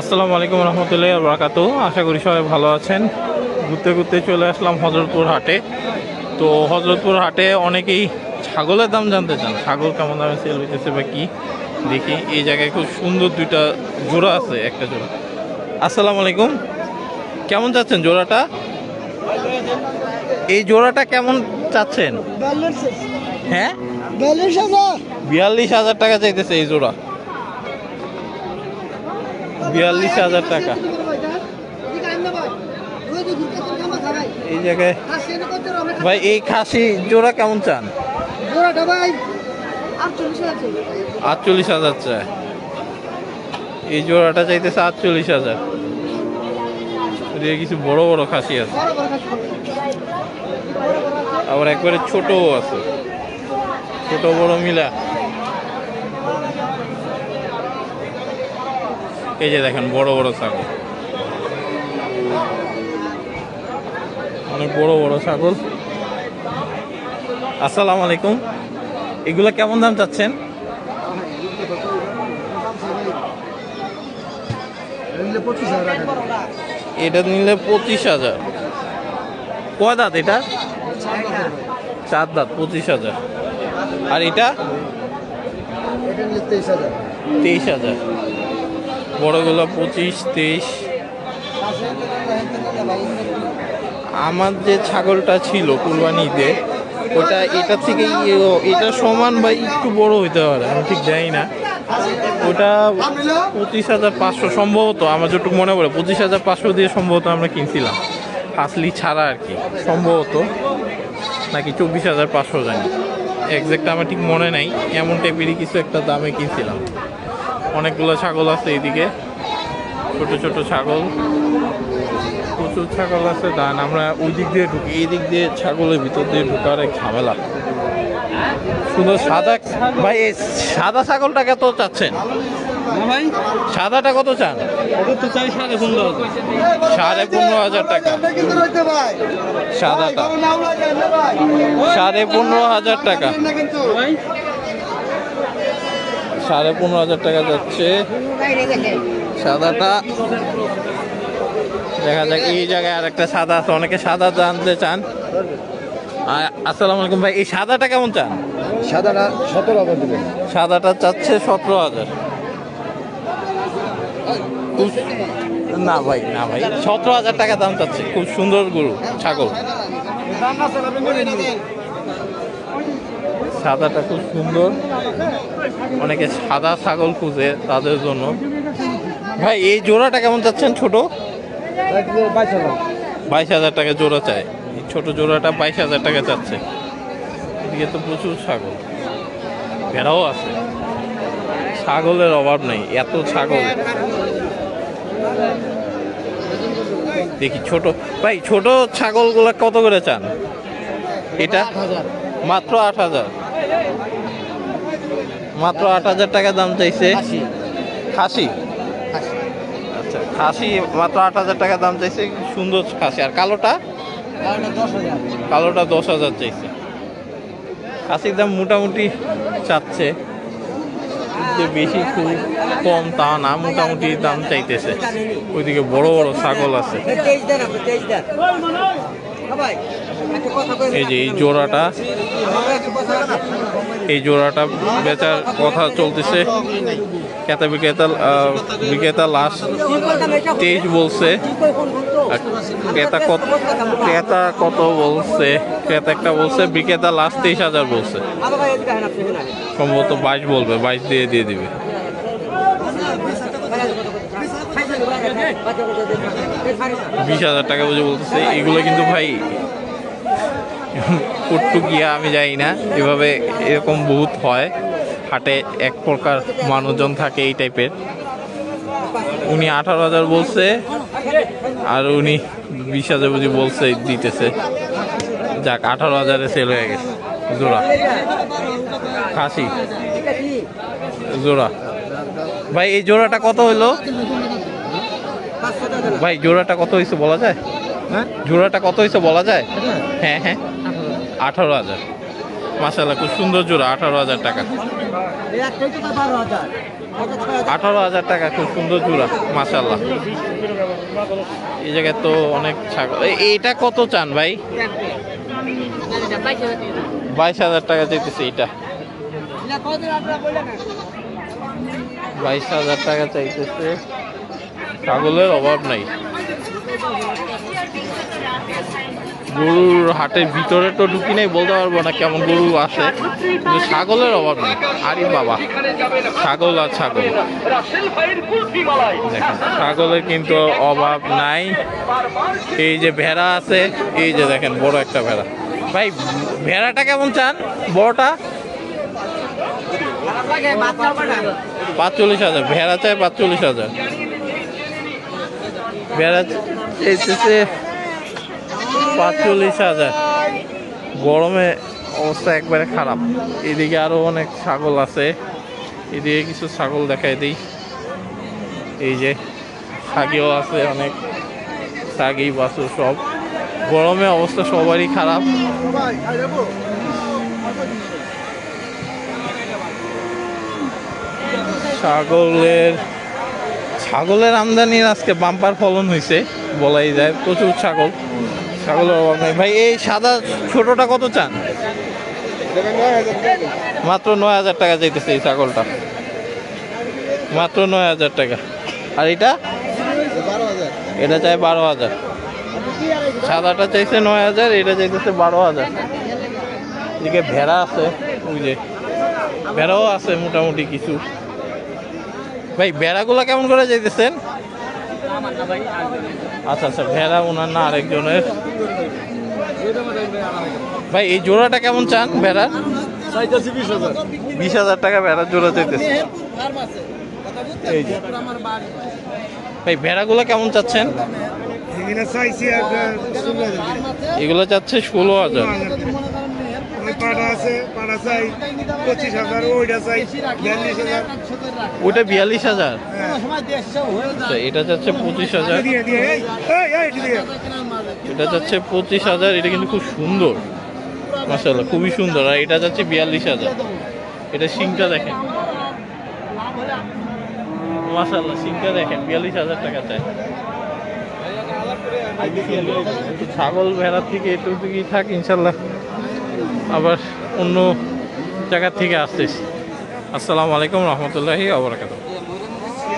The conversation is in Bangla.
আসসালামু আলাইকুম রহমতুল্লাহি ওয়া বারাকাতুহু। আশা করি সবাই ভালো আছেন। ঘুরতে ঘুরতে চলে আসলাম হযরতপুর হাটে। তো হযরতপুর হাটে অনেকেই ছাগলের দাম জানতে চান, ছাগল কেমন দামে সেল হইতেছে বা কি। দেখি এই জায়গায় খুব সুন্দর দুইটা জোড়া আছে, একটা জোড়া। আসসালামু আলাইকুম, কেমন চাচ্ছেন জোড়াটা? এই জোড়াটা কেমন চাচ্ছেন? হ্যাঁ, 42,000 টাকা চাইতেছে এই জোড়া। 42,000 টাকা। এই জায়গায় ভাই এই খাসি জোড়া কেমন চান? 48,000 চায়। এই জোড়াটা চাইতেছে 48,000। কিছু বড় বড় খাসি আছে, আবার একবারে ছোটও আছে, ছোট বড় মিলা। এই যে দেখেন বড় বড় ছাগল, অনেক বড় বড় ছাগল। আসসালামু আলাইকুম, এগুলা কেমন দাম চাচ্ছেন? এটা নিলে 25,000। কয় দাঁত এটা? 4 দাঁত, 25,000। আর এটা 23,000। বড়গুলো 25, 23। আমার যে ছাগলটা ছিল কুরবানিতে, ওটা এটা থেকে এটা সমান বা একটু বড় হইতে পারে, আমি ঠিক জানি না। ওটা 25,500 সম্ভবত, আমার যেটুকু মনে পড়ে 25,500 দিয়ে সম্ভবত আমরা কিনছিলাম, হাসলি ছাড়া আর কি। সম্ভবত নাকি 24,500, জানি এক্সাক্ট আমার ঠিক মনে নাই। এমন টাইপেরই কিছু একটা দামে কিনছিলাম। অনেকগুলো ছাগল আছে এইদিকে, ছোট ছোট ছাগল, প্রচুর ছাগল আছে। দান আমরা ওই দিক দিয়ে ঢুকি, এই দিক দিয়ে ছাগলের ভিতর দিয়ে ঢুকার এক ঝামেলা। সুন্দর সাদা। ভাই এই সাদা ছাগলটা কত চাচ্ছেন? ভাই সাদাটা কত চান? 15,500 টাকা। সাদাটা 15,500 টাকা। 15,500 টাকা যাচ্ছে সাদাটা। দেখা যাক, এই জায়গায় আর একটা সাদা আছে, অনেকে সাদা জানতে চান। আসসালামু আলাইকুম ভাই, এই সাদাটা কেমন চান? সাদাটা 17,000 দিবেন। সাদাটা চাচ্ছে 17,000। না ভাই, না ভাই, 17,000 টাকা দাম চাচ্ছে। খুব সুন্দর গরু, ছাগল। সাদাটা খুব সুন্দর, অনেকে সাদা ছাগল খুঁজে, তাদের জন্য। ভাই এই জোড়াটা কেমন চাচ্ছেন? ছোট 22,000 টাকা জোড়া চায়। ছোট জোড়াটা 22,000 টাকা চাচ্ছে। এদিকে তো প্রচুর ছাগল, ভেড়াও আছে, ছাগলের অভাব নেই, এত ছাগল। দেখি ছোট ভাই, ছোট ছাগলগুলা কত করে চান? এটা মাত্র 8,000। মাত্র 8,000 টাকা দাম চাইছে। খাসি, আচ্ছা খাসি মাত্র 8,000 টাকা দাম চাইছে। সুন্দর খাসি। আর কালোটা? কালোটা 10,000 চাইছে। খাসির দাম মোটামুটি চাচ্ছে, যে বেশি খুব কম তা না, মোটামুটি দাম চাইতেছে। ওইদিকে বড় বড় ছাগল আছে। এই যে এই জোড়াটা, এই জোড়াটা বেচার কথা চলতেছে। বিক্রেতা লাস্ট 23 বলছে। ক্রেতা কত বলছে? ক্রেতা একটা বলছে, বিক্রেতা লাস্ট 23,000 বলছে। সম্ভবত 22 বলবে, 22 দিয়ে দিবে। 20,000 টাকা বুঝে বলতেছে। এগুলো কিন্তু ভাই পর্তুগিয়া আমি জানি না, এভাবে এরকম বহুত হয় হাটে। এক প্রকার মানুষজন থাকে এই টাইপের। উনি 18,000 বলছে, আর উনি 20,000 বুঝি বলছে, দিতেছে। যাক, 18,000-এ সেল হয়ে গেছে জোড়া। খাসি জোড়া। ভাই এই জোড়াটা কত হইলো? ভাই জোড়াটা কত হয়েছে বলা যায়? জোড়াটা কত হয়েছে বলা যায়? হ্যাঁ হ্যাঁ, 18,000। মাশাআল্লাহ, খুব সুন্দর জোড়া। 18,000 টাকা। 18,000 টাকা, খুব সুন্দর জোড়া মাশাআল্লাহ। এই জায়গায় তো অনেক ছাগল। এইটা কত চান ভাই? 22,000 টাকা চাইতেছে এটা। 22,000 টাকা চাইতেছে। ছাগলের অভাব নাই। গরুর হাটের ভিতরে তো ঢুকি নাই, বলতে পারবো না কেমন গরু আছে, কিন্তু ছাগলের অভাব নেই। আরে বাবা, ছাগল আর ছাগল দেখেন, ছাগলের কিন্তু অভাব নাই। এই যে ভেড়া আছে, এই যে দেখেন বড় একটা ভেড়া। ভাই ভেড়াটা কেমন চান? বড়টা 45,000। ভেড়া চাই 45,000। ভেড়া চাইতেছে 45,000। গরমে অবস্থা একবারে খারাপ। এদিকে আরো অনেক ছাগল আছে, এদিকে কিছু ছাগল দেখাই দিই। এই যে ছাগিও আছে অনেক, ছাগি বাছুর সব। গরমে অবস্থা সবারই খারাপ। ছাগলের আমদানির আজকে বাম্পার ফলন হয়েছে বলাই যায়, প্রচুর ছাগল। ছাগলের অভাব নেই। ভাই এই সাদা ছোটটা কত চান? মাত্র 9,000 টাকা চাইতেছে এই ছাগলটা, মাত্র 9,000 টাকা। আর এটা এটা চাই 12,000। সাদাটা চাইছে 9,000, এটা চাইতেছে 12,000। এদিকে ভেড়া আছে, ওই যে ভেড়াও আছে মোটামুটি কিছু। ভাই ভেড়াগুলা কেমন করে যাইতেছেন? আচ্ছা আচ্ছা, ভেড়া ওনার না, আরেকজনের। ভাই এই জোড়াটা কেমন চান ভেড়ার? 20,000 টাকা ভেড়ার জোড়া চাইতেছে। এই যে ভাই ভেড়াগুলা কেমন চাচ্ছেন? এগুলো চাচ্ছে 16,000। ওইটা 42,000। এটা চাচ্ছে 25,000। এটা চাচ্ছে 25,000। এটা কিন্তু খুব সুন্দর মাশাআল্লাহ, খুবই সুন্দর। আর এটা যাচ্ছে 42,000। এটা শিংটা দেখেন মাশাআল্লাহ, শিংটা দেখেন 42,000 টাকা চাই। ছাগল ভেড়ার থেকে একটু দিকেই থাক, ইনশাল্লাহ আবার অন্য জায়গা থেকে আসতেছি। আসসালামু আলাইকুম রহমতুল্লাহি ওয়া বারাকাতুহু।